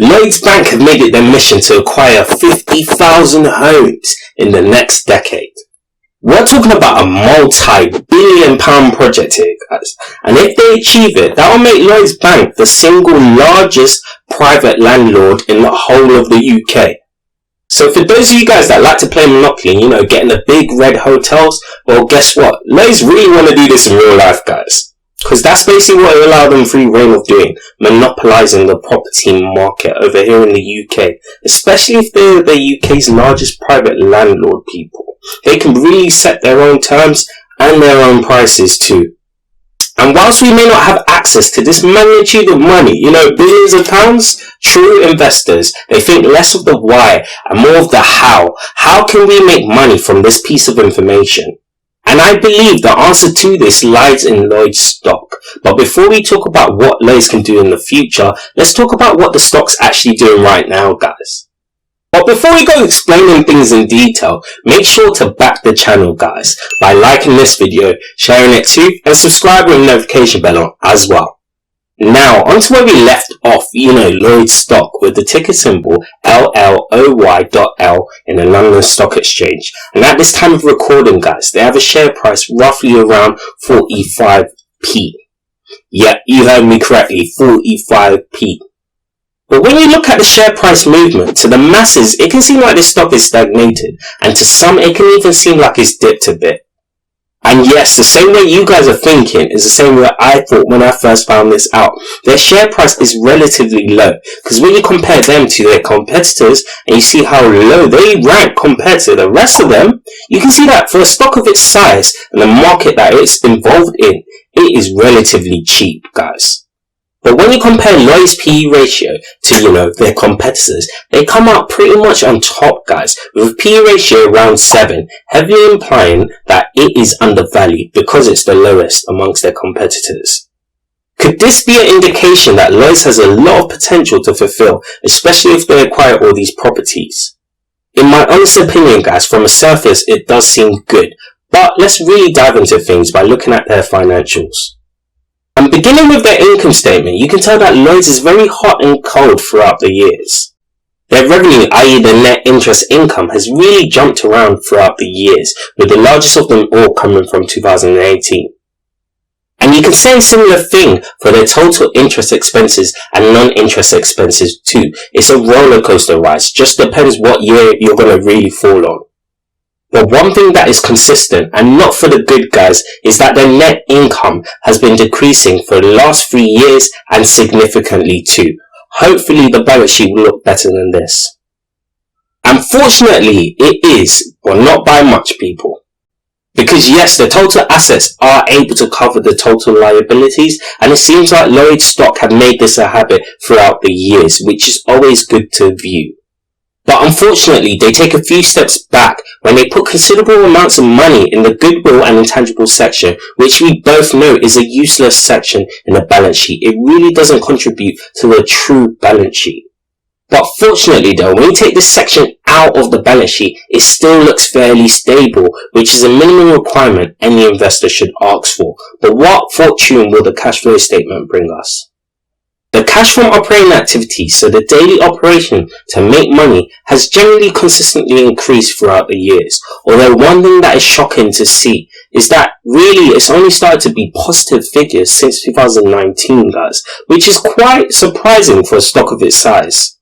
Lloyds Bank have made it their mission to acquire 50,000 homes in the next decade. We're talking about a multi-billion pound project here, guys. And if they achieve it, that will make Lloyds Bank the single largest private landlord in the whole of the UK. So for those of you guys that like to play Monopoly and, getting the big red hotels, well, guess what? Lloyds really want to do this in real life, guys. Because that's basically what it allowed them free reign of doing, monopolising the property market over here in the UK. Especially if they're the UK's largest private landlord people. They can really set their own terms and their own prices too. And whilst we may not have access to this magnitude of money, billions of pounds, true investors, they think less of the why and more of the how. How can we make money from this piece of information? And I believe the answer to this lies in Lloyds Stock. But before we talk about what Lloyds can do in the future, let's talk about what the stock's actually doing right now, guys. But before we go explaining things in detail, make sure to back the channel, guys, by liking this video, sharing it too, and subscribing with the notification bell on as well. Now, onto where we left off, Lloyds Stock with the ticker symbol LLOY.L in the London Stock Exchange. And at this time of recording, guys, they have a share price roughly around 45p. Yeah, you heard me correctly, 45p. But when you look at the share price movement, to the masses, it can seem like this stock is stagnated. And to some, it can even seem like it's dipped a bit. And yes, the same way you guys are thinking is the same way I thought when I first found this out. Their share price is relatively low, because when you compare them to their competitors and you see how low they rank compared to the rest of them, you can see that for a stock of its size and the market that it's involved in, it is relatively cheap, guys. But when you compare Lloyds PE ratio to, their competitors, they come out pretty much on top, guys, with a PE ratio around 7, heavily implying that it is undervalued because it's the lowest amongst their competitors. Could this be an indication that Lloyds has a lot of potential to fulfill, especially if they acquire all these properties? In my honest opinion, guys, from a surface, it does seem good. But let's really dive into things by looking at their financials. And beginning with their income statement, you can tell that Lloyds is very hot and cold throughout the years. Their revenue, i.e. the net interest income, has really jumped around throughout the years, with the largest of them all coming from 2018. And you can say a similar thing for their total interest expenses and non-interest expenses too. It's a roller coaster ride, just depends what year you're going to really fall on. But one thing that is consistent, and not for the good guys, is that their net income has been decreasing for the last 3 years and significantly too. Hopefully the balance sheet will look better than this. Unfortunately, it is, but not by much, people. Because yes, the total assets are able to cover the total liabilities, and it seems like Lloyds Stock have made this a habit throughout the years, which is always good to view. But unfortunately, they take a few steps back when they put considerable amounts of money in the goodwill and intangible section, which we both know is a useless section in the balance sheet. It really doesn't contribute to a true balance sheet. But fortunately though, when you take this section out of the balance sheet, it still looks fairly stable, which is a minimum requirement any investor should ask for. But what fortune will the cash flow statement bring us? The cash from operating activities, so the daily operation to make money, has generally consistently increased throughout the years. Although one thing that is shocking to see is that really it's only started to be positive figures since 2019, guys, which is quite surprising for a stock of its size.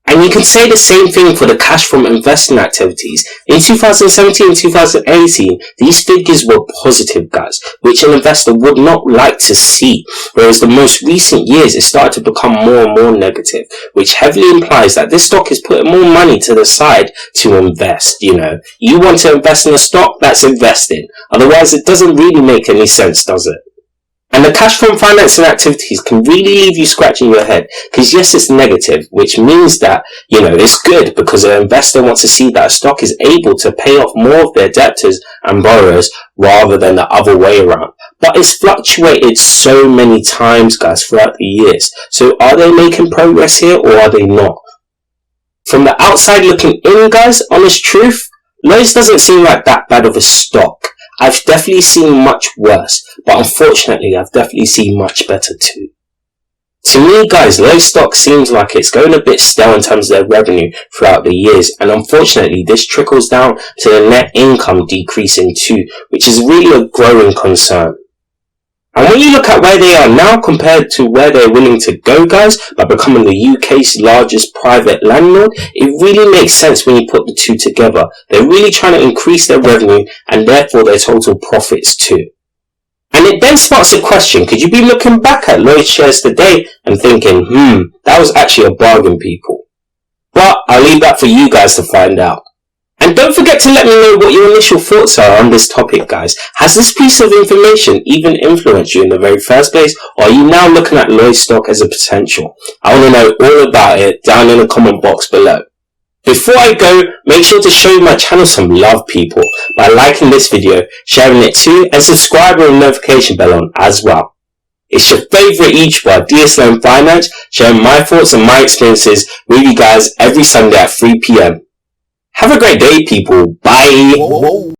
And you can say the same thing for the cash from investing activities. In 2017 and 2018, these figures were positive, guys, which an investor would not like to see. Whereas the most recent years, it started to become more and more negative, which heavily implies that this stock is putting more money to the side to invest. You want to invest in a stock, that's investing. Otherwise, it doesn't really make any sense, does it? And the cash from financing activities can really leave you scratching your head, because yes, it's negative, which means that, it's good because an investor wants to see that a stock is able to pay off more of their debtors and borrowers rather than the other way around. But it's fluctuated so many times, guys, throughout the years. So are they making progress here or are they not? From the outside looking in, guys, honest truth, Lloyds doesn't seem like that bad of a stock. I've definitely seen much worse, but unfortunately I've definitely seen much better too. To me, guys, Lloyds Stock seems like it's going a bit stale in terms of their revenue throughout the years, and unfortunately this trickles down to the net income decreasing too, which is really a growing concern. And when you look at where they are now compared to where they're willing to go, guys, by becoming the UK's largest private landlord, it really makes sense when you put the two together. They're really trying to increase their revenue and therefore their total profits too. And it then sparks a question, could you be looking back at Lloyds shares today and thinking, that was actually a bargain, people? But I'll leave that for you guys to find out. And don't forget to let me know what your initial thoughts are on this topic, guys. Has this piece of information even influenced you in the very first place, or are you now looking at Lloyds Stock as a potential? I want to know all about it down in the comment box below. Before I go, make sure to show my channel some love, people, by liking this video, sharing it too, and subscribing with the notification bell on as well. It's your favourite YouTuber, DSLM Finance, sharing my thoughts and my experiences with you guys every Sunday at 3 PM. Have a great day, people. Bye. Whoa.